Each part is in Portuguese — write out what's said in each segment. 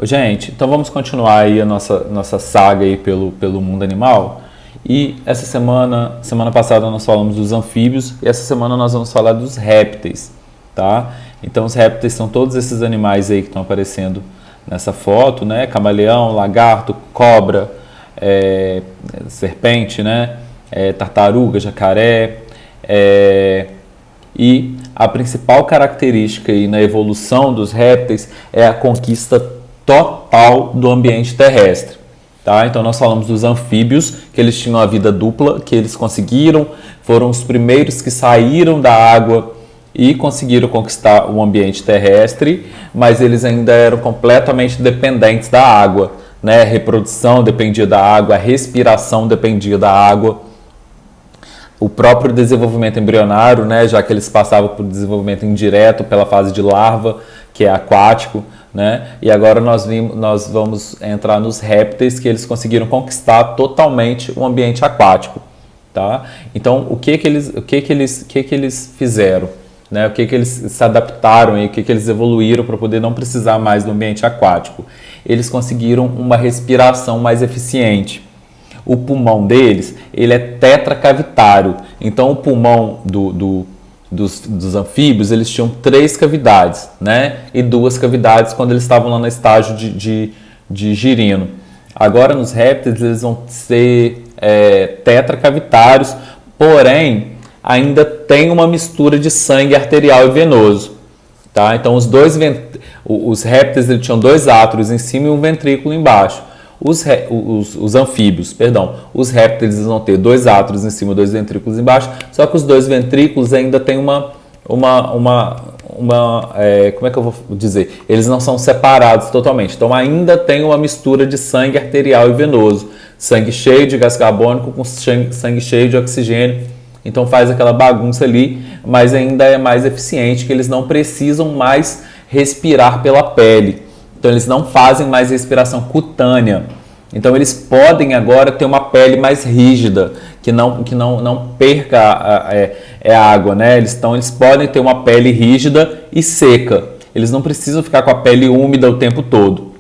Gente, então vamos continuar aí a nossa saga aí pelo mundo animal. E essa semana passada nós falamos dos anfíbios e essa semana nós vamos falar dos répteis, tá? Então os répteis são todos esses animais aí que estão aparecendo nessa foto, né? Camaleão, lagarto, cobra, serpente, né? Tartaruga, jacaré, e a principal característica aí na evolução dos répteis é a conquista total do ambiente terrestre. Tá? Então nós falamos dos anfíbios, que eles tinham a vida dupla, que eles conseguiram, foram os primeiros que saíram da água e conseguiram conquistar o ambiente terrestre, mas eles ainda eram completamente dependentes da água, né? A reprodução dependia da água, a respiração dependia da água. O próprio desenvolvimento embrionário, né, já que eles passavam por desenvolvimento indireto pela fase de larva, que é aquático, né, e agora nós vamos entrar nos répteis, que eles conseguiram conquistar totalmente o ambiente aquático. Tá? Então, o que eles fizeram? Né? O que eles se adaptaram e o que eles evoluíram para poder não precisar mais do ambiente aquático? Eles conseguiram uma respiração mais eficiente. O pulmão deles, ele é tetracavitário. Então, o pulmão dos anfíbios, eles tinham 3 cavidades, né? E 2 cavidades quando eles estavam lá no estágio de girino. Agora, nos répteis, eles vão ser tetracavitários, porém, ainda tem uma mistura de sangue arterial e venoso. Tá? Então, os répteis eles tinham 2 átrios em cima e um ventrículo embaixo. Os anfíbios, perdão, os répteis vão ter 2 átrios em cima e 2 ventrículos embaixo, só que os 2 ventrículos ainda tem como é que eu vou dizer? Eles não são separados totalmente, então ainda tem uma mistura de sangue arterial e venoso, sangue cheio de gás carbônico com sangue cheio de oxigênio, então faz aquela bagunça ali, mas ainda é mais eficiente, que eles não precisam mais respirar pela pele. Então, eles não fazem mais respiração cutânea. Então, eles podem agora ter uma pele mais rígida, que não perca a água, né? Eles podem ter uma pele rígida e seca. Eles não precisam ficar com a pele úmida o tempo todo.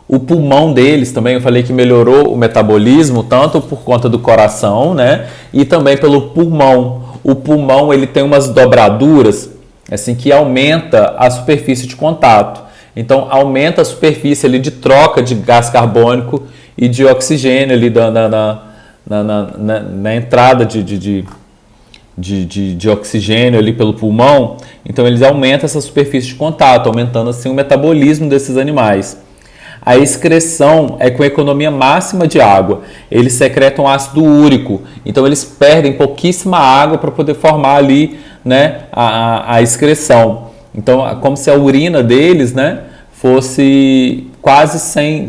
O pulmão deles também, eu falei que melhorou o metabolismo, tanto por conta do coração, né? E também pelo pulmão. O pulmão, ele tem umas dobraduras, assim, que aumenta a superfície de contato. Então, aumenta a superfície ali de troca de gás carbônico e de oxigênio ali na entrada de oxigênio ali pelo pulmão. Então, eles aumentam essa superfície de contato, aumentando assim o metabolismo desses animais. A excreção é com economia máxima de água. Eles secretam ácido úrico, então eles perdem pouquíssima água para poder formar ali, né, a excreção. Então, é como se a urina deles, né, fosse quase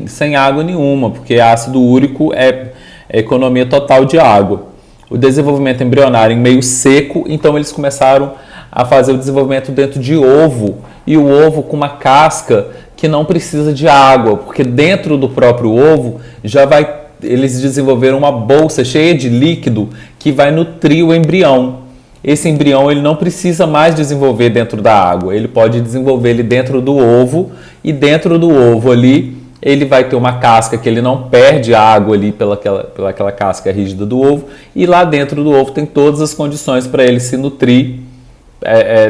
sem água nenhuma, porque ácido úrico é economia total de água. O desenvolvimento embrionário em meio seco, então eles começaram a fazer o desenvolvimento dentro de ovo, e o ovo com uma casca que não precisa de água, porque dentro do próprio ovo eles desenvolveram uma bolsa cheia de líquido que vai nutrir o embrião. Esse embrião ele não precisa mais desenvolver dentro da água, ele pode desenvolver ele dentro do ovo, e dentro do ovo ali ele vai ter uma casca que ele não perde a água ali pelaquela casca rígida do ovo, e lá dentro do ovo tem todas as condições para ele se nutrir,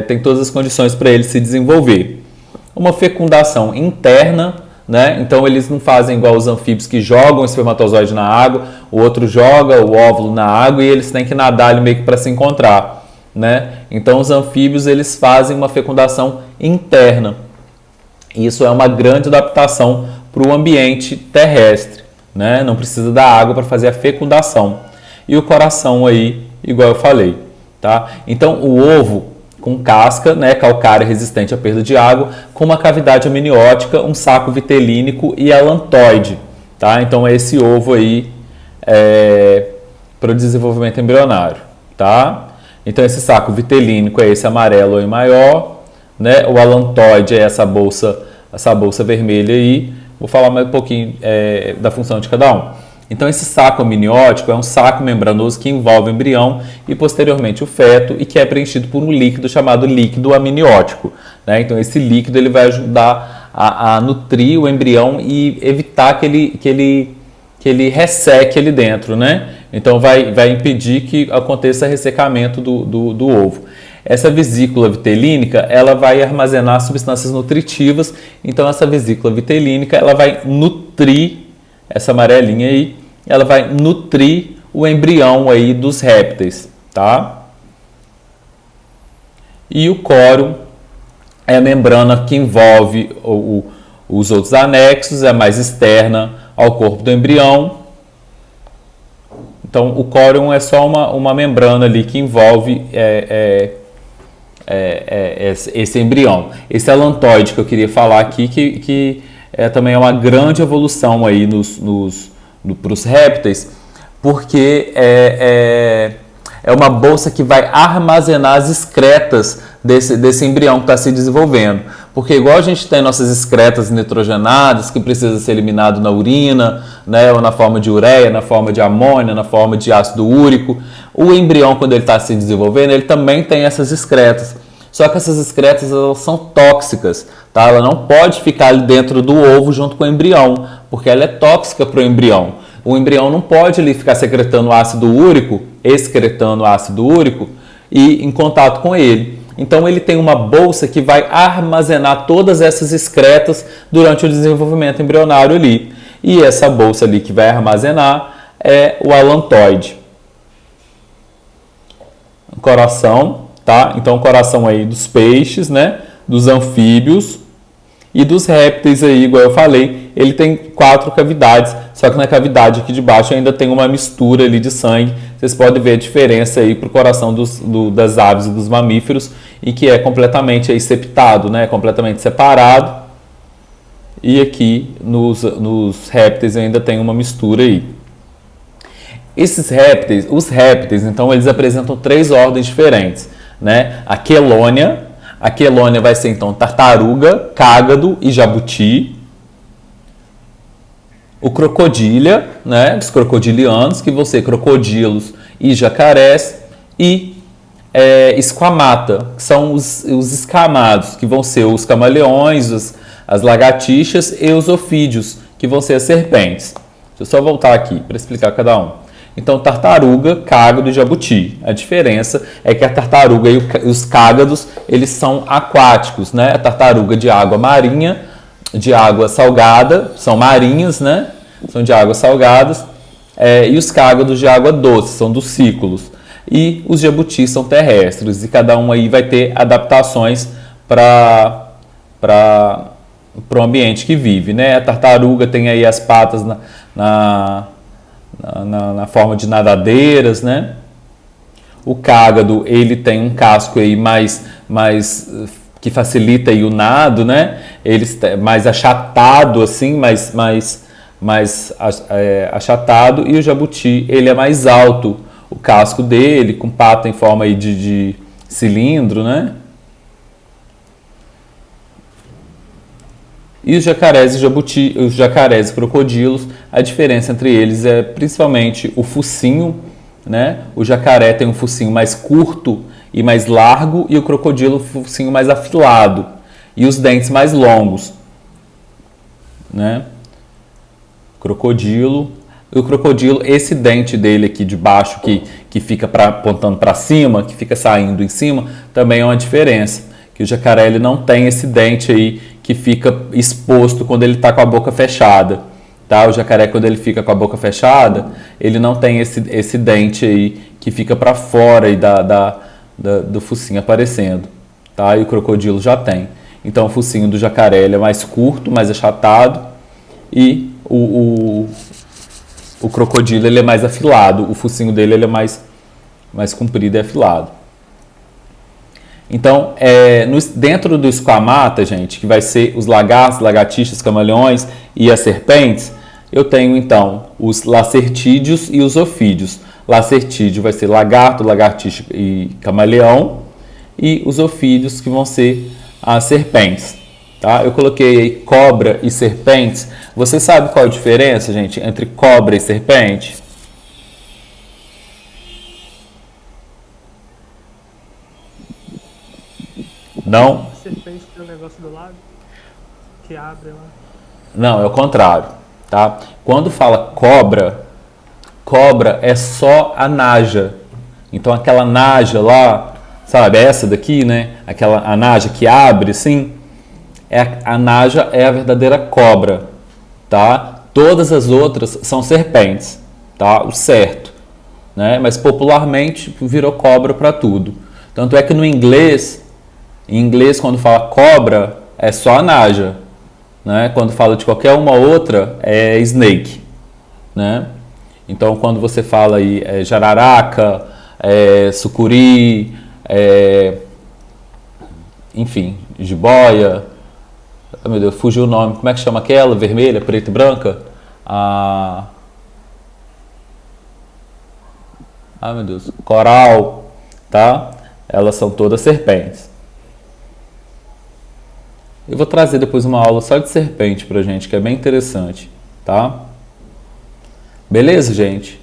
tem todas as condições para ele se desenvolver. Uma fecundação interna, né? Então eles não fazem igual os anfíbios que jogam o espermatozoide na água, o outro joga o óvulo na água e eles têm que nadar ali meio que para se encontrar. Né? Então os anfíbios eles fazem uma fecundação interna. Isso é uma grande adaptação para o ambiente terrestre, né? Não precisa da água para fazer a fecundação. E o coração aí, igual eu falei, tá? Então o ovo com casca, né, calcária resistente à perda de água, com uma cavidade amniótica, um saco vitelínico e alantoide, tá? Então esse ovo aí para o desenvolvimento embrionário, tá? Então, esse saco vitelínico é esse amarelo aí maior, né? O alantoide é essa bolsa vermelha aí. Vou falar mais um pouquinho da função de cada um. Então, esse saco amniótico é um saco membranoso que envolve o embrião e, posteriormente, o feto e que é preenchido por um líquido chamado líquido amniótico, né? Então, esse líquido ele vai ajudar a nutrir o embrião e evitar que ele resseque ali dentro, né? Então vai impedir que aconteça ressecamento do ovo. Essa vesícula vitelínica, ela vai armazenar substâncias nutritivas, então essa vesícula vitelínica, ela vai nutrir, essa amarelinha aí, ela vai nutrir o embrião aí dos répteis, tá? E o córeo é a membrana que envolve os outros anexos, é mais externa ao corpo do embrião. Então, o córeo é só uma membrana ali que envolve esse embrião. Esse alantoide que eu queria falar aqui, que também é uma grande evolução aí para os répteis, porque é uma bolsa que vai armazenar as excretas desse embrião que está se desenvolvendo. Porque igual a gente tem nossas excretas nitrogenadas, que precisa ser eliminado na urina, né, ou na forma de ureia, na forma de amônia, na forma de ácido úrico, o embrião, quando ele está se desenvolvendo, ele também tem essas excretas. Só que essas excretas, elas são tóxicas, tá? Ela não pode ficar ali dentro do ovo junto com o embrião, porque ela é tóxica para o embrião. O embrião não pode ali ficar excretando ácido úrico e em contato com ele. Então ele tem uma bolsa que vai armazenar todas essas excretas durante o desenvolvimento embrionário ali. E essa bolsa ali que vai armazenar é o alantoide. O coração, tá? Então o coração aí dos peixes, né? Dos anfíbios e dos répteis aí, igual eu falei, ele tem 4 cavidades, só que na cavidade aqui de baixo ainda tem uma mistura ali de sangue. Vocês podem ver a diferença aí para o coração das aves e dos mamíferos, e que é completamente aí septado, né? Completamente separado. E aqui nos répteis ainda tem uma mistura aí. Os répteis, então, eles apresentam 3 ordens diferentes, né? A quelônia vai ser, então, tartaruga, cágado e jabuti. O crocodília, né? Os crocodilianos, que vão ser crocodilos e jacarés. E esquamata, que são os escamados, que vão ser os camaleões, as lagartixas e os ofídeos, que vão ser as serpentes. Deixa eu só voltar aqui para explicar cada um. Então, tartaruga, cágado e jabuti. A diferença é que a tartaruga e os cágados, eles são aquáticos, né? A tartaruga de água marinha, de água salgada, são marinhas, né? São de águas salgadas. E os cágados de água doce, são dos cículos. E os jabutis são terrestres. E cada um aí vai ter adaptações para o ambiente que vive, né? A tartaruga tem aí as patas na forma de nadadeiras, né? O cágado, ele tem um casco aí mais que facilita aí o nado, né? Ele mais achatado assim, mais achatado, e o jabuti, ele é mais alto, o casco dele, com pata em forma aí de cilindro, né? E os jacarés e crocodilos, a diferença entre eles é principalmente o focinho, né? O jacaré tem um focinho mais curto e mais largo, e o crocodilo um focinho mais afilado e os dentes mais longos, né? O crocodilo, esse dente dele aqui de baixo que fica apontando para cima, que fica saindo em cima, também é uma diferença. Que o jacaré, ele não tem esse dente aí que fica exposto quando ele está com a boca fechada, tá? O jacaré, quando ele fica com a boca fechada, ele não tem esse dente aí que fica para fora aí do focinho aparecendo, tá? E o crocodilo já tem. Então o focinho do jacaré, ele é mais curto, mais achatado, e o crocodilo, ele é mais afilado, o focinho dele, ele é mais comprido e afilado. Então, dentro do esquamata, gente, que vai ser os lagartos, lagartixas, camaleões e as serpentes, eu tenho, então, os lacertídeos e os ofídeos. Lacertídeo vai ser lagarto, lagartixa e camaleão, e os ofídeos, que vão ser as serpentes. Tá? Eu coloquei aí cobra e serpentes. Você sabe qual a diferença, gente, entre cobra e serpente? Não? A serpente tem um negócio do lado. que abre lá. Não, é o contrário, tá? Quando fala cobra, cobra é só a naja. Então aquela naja lá, sabe, essa daqui, né? Aquela a naja que abre, assim, a naja é a verdadeira cobra, tá? Todas as outras são serpentes, tá? O certo, né? Mas popularmente virou cobra para tudo. Tanto é que no inglês, em inglês quando fala cobra é só a naja, né? Quando fala de qualquer uma outra é snake, né? Então quando você fala aí jararaca, sucuri, enfim, jiboia, oh, meu Deus, fugiu o nome, como é que chama aquela? Vermelha, preta e branca? Meu Deus, coral, tá? Elas são todas serpentes. Eu vou trazer depois uma aula só de serpente pra gente, que é bem interessante, tá? Beleza, gente?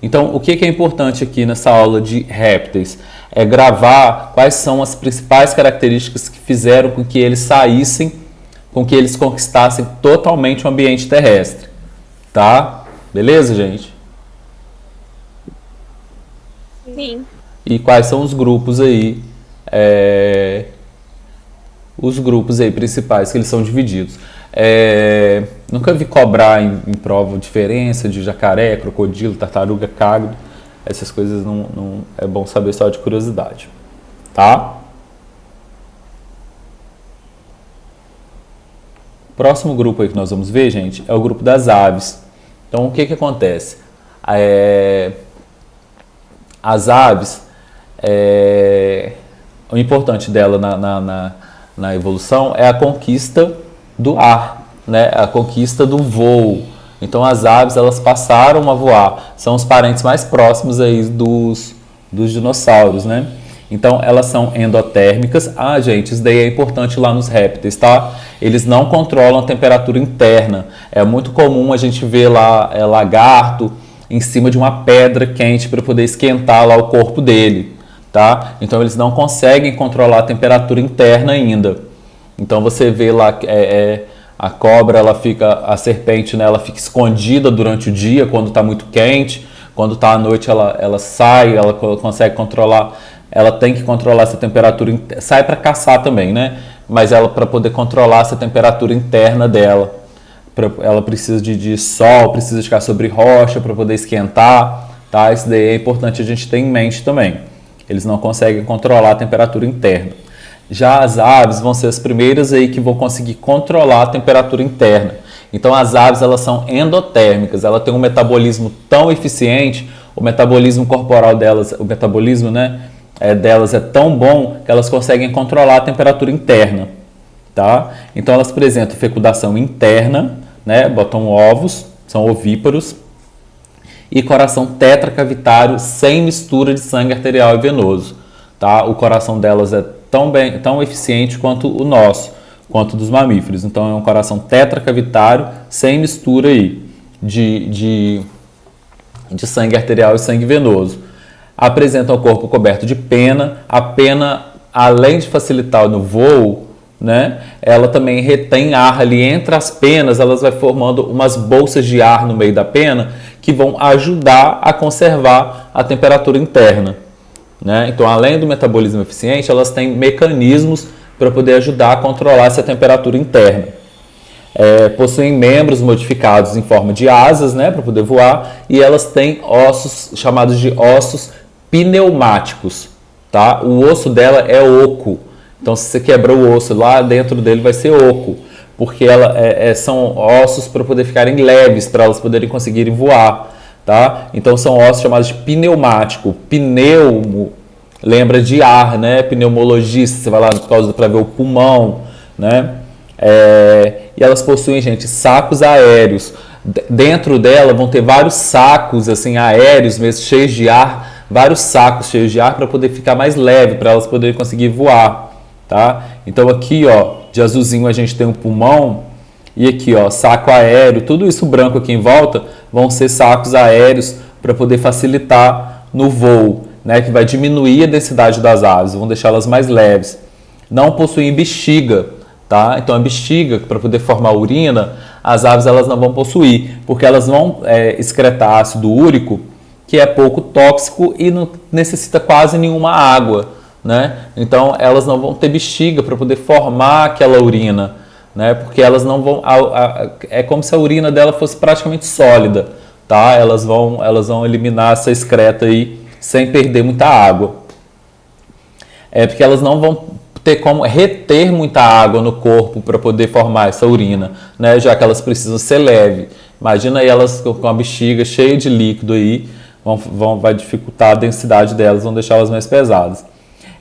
Então, o que é importante aqui nessa aula de répteis? É gravar quais são as principais características que fizeram com que eles saíssem, com que eles conquistassem totalmente o ambiente terrestre, tá? Beleza, gente? Sim. E quais são os grupos aí, principais que eles são divididos. Nunca vi cobrar em prova diferença de jacaré, crocodilo, tartaruga, cágado. Essas coisas não é bom saber, só de curiosidade, tá? Próximo grupo aí que nós vamos ver, gente, é o grupo das aves. Então, o que acontece? As aves, o importante dela na evolução é a conquista do ar, né? A conquista do voo. Então as aves, elas passaram a voar, são os parentes mais próximos aí dos dinossauros, né? Então elas são endotérmicas. Gente, isso daí é importante lá nos répteis, tá? Eles não controlam a temperatura interna. É muito comum a gente ver lá lagarto em cima de uma pedra quente para poder esquentar lá o corpo dele, tá? Então eles não conseguem controlar a temperatura interna ainda. Então você vê lá a cobra, a serpente, né, ela fica escondida durante o dia quando está muito quente. Quando está à noite ela sai, ela consegue controlar, ela tem que controlar essa temperatura, sai para caçar também, né? Mas ela, para poder controlar essa temperatura interna dela, ela precisa de sol, precisa ficar sobre rocha para poder esquentar, tá? Isso daí é importante a gente ter em mente também. Eles não conseguem controlar a temperatura interna. Já as aves vão ser as primeiras aí que vão conseguir controlar a temperatura interna. Então as aves, elas são endotérmicas, ela tem um metabolismo tão eficiente, o metabolismo corporal delas, o metabolismo, né, delas é tão bom que elas conseguem controlar a temperatura interna, tá? Então elas apresentam fecundação interna, né, botam ovos, são ovíparos, e coração tetracavitário sem mistura de sangue arterial e venoso, tá? O coração delas é tão eficiente quanto o nosso, quanto dos mamíferos. Então é um coração tetracavitário sem mistura aí de sangue arterial e sangue venoso. Apresenta o corpo coberto de pena. A pena, além de facilitar no voo, né, ela também retém ar ali entre as penas. Elas vai formando umas bolsas de ar no meio da pena que vão ajudar a conservar a temperatura interna, né? Então, além do metabolismo eficiente, elas têm mecanismos para poder ajudar a controlar essa temperatura interna. Possuem membros modificados em forma de asas, né, para poder voar, e elas têm ossos chamados de ossos pneumáticos, tá? O osso dela é oco. Então, se você quebrar o osso lá dentro dele, vai ser oco, porque são ossos para poder ficarem leves, para elas poderem conseguirem voar, tá? Então, são ossos chamados de pneumático. Pneumo lembra de ar, né? Pneumologista, você vai lá para ver o pulmão, né? E elas possuem, gente, sacos aéreos. Dentro dela vão ter vários sacos assim aéreos, mesmo cheios de ar, vários sacos cheios de ar para poder ficar mais leve, para elas poderem conseguir voar, tá? Então aqui, ó, de azulzinho a gente tem um pulmão e aqui, ó, saco aéreo, tudo isso branco aqui em volta vão ser sacos aéreos para poder facilitar no voo, né, que vai diminuir a densidade das aves, vão deixá-las mais leves. Não possuem bexiga, tá? Então a bexiga, para poder formar urina, as aves elas não vão possuir, porque elas vão excretar ácido úrico, que é pouco tóxico e não necessita quase nenhuma água, né? Então elas não vão ter bexiga para poder formar aquela urina, né? Porque elas não vão, é como se a urina dela fosse praticamente sólida, tá? Elas vão eliminar essa excreta aí sem perder muita água. É porque elas não vão ter como reter muita água no corpo para poder formar essa urina, né? Já que elas precisam ser leve. Imagina aí elas com a bexiga cheia de líquido aí, vai dificultar a densidade delas, vão deixar elas mais pesadas.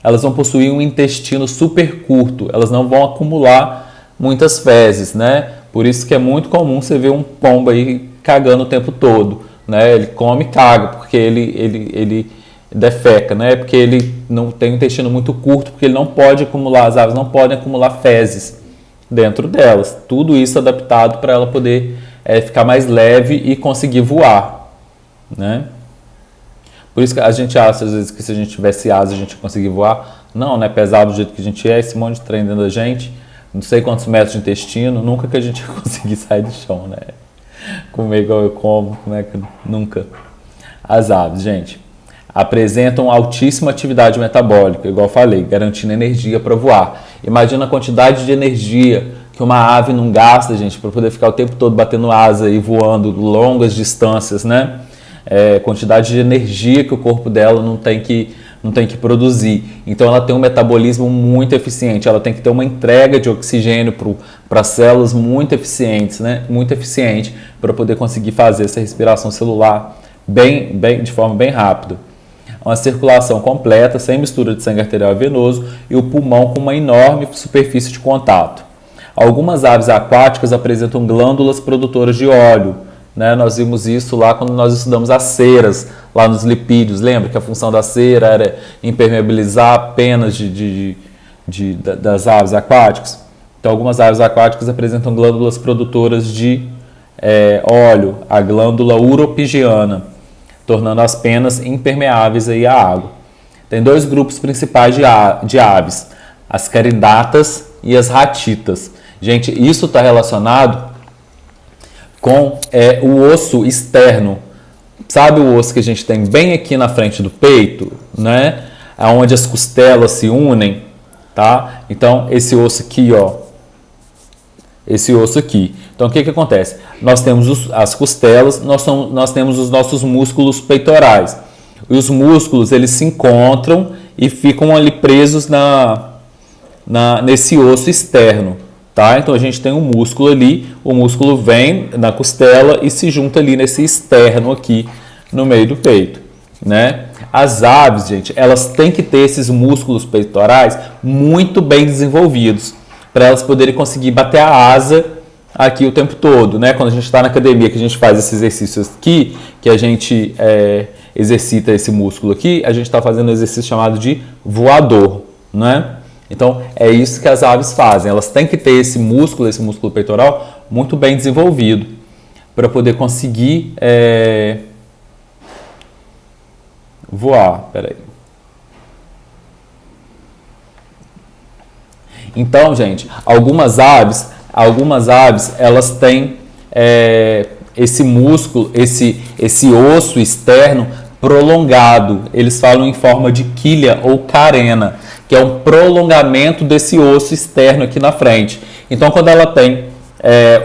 Elas vão possuir um intestino super curto, elas não vão acumular muitas fezes, né? Por isso que é muito comum você ver um pombo aí cagando o tempo todo, né? Ele come e caga, porque ele defeca, né? Porque ele não tem um intestino muito curto, porque ele não pode acumular, as aves não podem acumular fezes dentro delas. Tudo isso adaptado para ela poder ficar mais leve e conseguir voar, né? Por isso que a gente acha, às vezes, que se a gente tivesse asa, a gente ia conseguir voar. Não, né? Pesado do jeito que a gente é, esse monte de trem dentro da gente, não sei quantos metros de intestino, nunca que a gente ia conseguir sair do chão, né? Comer igual eu como, como é que nunca. As aves, gente, apresentam altíssima atividade metabólica, igual eu falei, garantindo energia para voar. Imagina a quantidade de energia que uma ave não gasta, gente, para poder ficar o tempo todo batendo asa e voando longas distâncias, né? Quantidade de energia que o corpo dela não tem que produzir. Então ela tem um metabolismo muito eficiente, ela tem que ter uma entrega de oxigênio para células muito eficientes, né? Muito eficiente para poder conseguir fazer essa respiração celular de forma bem rápida. Uma circulação completa, sem mistura de sangue arterial e venoso, e o pulmão com uma enorme superfície de contato. Algumas aves aquáticas apresentam glândulas produtoras de óleo, né? Nós vimos isso lá quando nós estudamos as ceras, lá nos lipídios. Lembra que a função da cera era impermeabilizar penas das aves aquáticas? Então, algumas aves aquáticas apresentam glândulas produtoras de óleo, a glândula uropigiana, tornando as penas impermeáveis aí à água. Tem dois grupos principais de aves, as caridatas e as ratitas. Gente, isso está relacionado com o osso externo. Sabe o osso que a gente tem bem aqui na frente do peito, né? Onde as costelas se unem, tá? Então, esse osso aqui, ó. Esse osso aqui. Então, o que acontece? Nós temos as costelas, nós temos os nossos músculos peitorais. E os músculos, eles se encontram e ficam ali presos nesse osso externo. Tá? Então a gente tem um músculo ali, o músculo vem na costela e se junta ali nesse externo aqui no meio do peito, né? As aves, gente, elas têm que ter esses músculos peitorais muito bem desenvolvidos para elas poderem conseguir bater a asa aqui o tempo todo, né? Quando a gente está na academia, que a gente faz esses exercícios aqui, que a gente exercita esse músculo aqui, a gente está fazendo um exercício chamado de voador, né? Então, é isso que as aves fazem. Elas têm que ter esse músculo peitoral muito bem desenvolvido para poder conseguir voar. Peraí. Então, gente, algumas aves, elas têm esse músculo, esse osso externo prolongado. Eles falam em forma de quilha ou carena, que é um prolongamento desse osso externo aqui na frente. Então, quando ela tem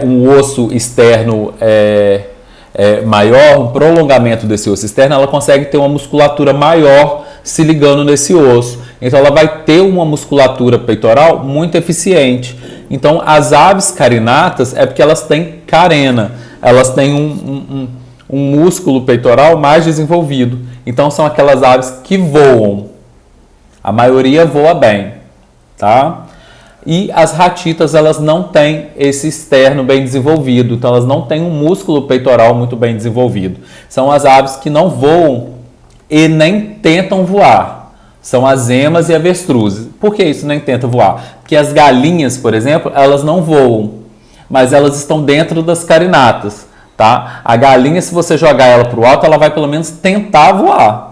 um osso externo maior, um prolongamento desse osso externo, ela consegue ter uma musculatura maior se ligando nesse osso. Então, ela vai ter uma musculatura peitoral muito eficiente. Então, as aves carinatas é porque elas têm carena, elas têm um músculo peitoral mais desenvolvido. Então, são aquelas aves que voam. A maioria voa bem, tá? E as ratitas, elas não têm esse externo bem desenvolvido, então elas não têm um músculo peitoral muito bem desenvolvido. São as aves que não voam e nem tentam voar. São as emas e avestruzes. Por que isso nem tenta voar? Porque as galinhas, por exemplo, elas não voam, mas elas estão dentro das carinatas, tá? A galinha, se você jogar ela para o alto, ela vai pelo menos tentar voar.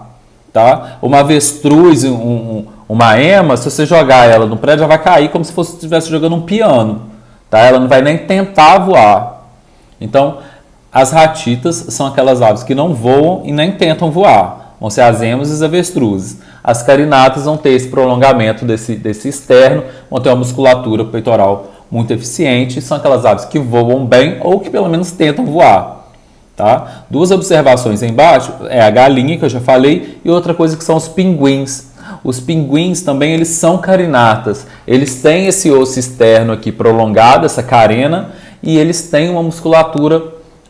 Tá? Uma avestruz, um Uma ema, se você jogar ela no prédio, ela vai cair como se fosse estivesse jogando um piano, tá? Ela não vai nem tentar voar. Então, as ratitas são aquelas aves que não voam e nem tentam voar. Vão ser as emas e os avestruzes. As carinatas vão ter esse prolongamento desse externo, vão ter uma musculatura peitoral muito eficiente. São aquelas aves que voam bem ou que pelo menos tentam voar. Tá? Duas observações aí embaixo, é a galinha que eu já falei e outra coisa que são os pinguins. Os pinguins também eles são carinatas, eles têm esse osso externo aqui prolongado, essa carena, e eles têm uma musculatura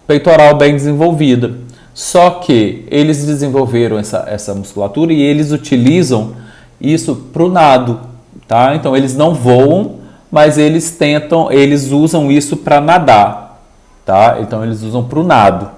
peitoral bem desenvolvida. Só que eles desenvolveram essa musculatura e eles utilizam isso para o nado. Tá? Então eles não voam, mas eles usam isso para nadar. Tá? Então eles usam para o nado.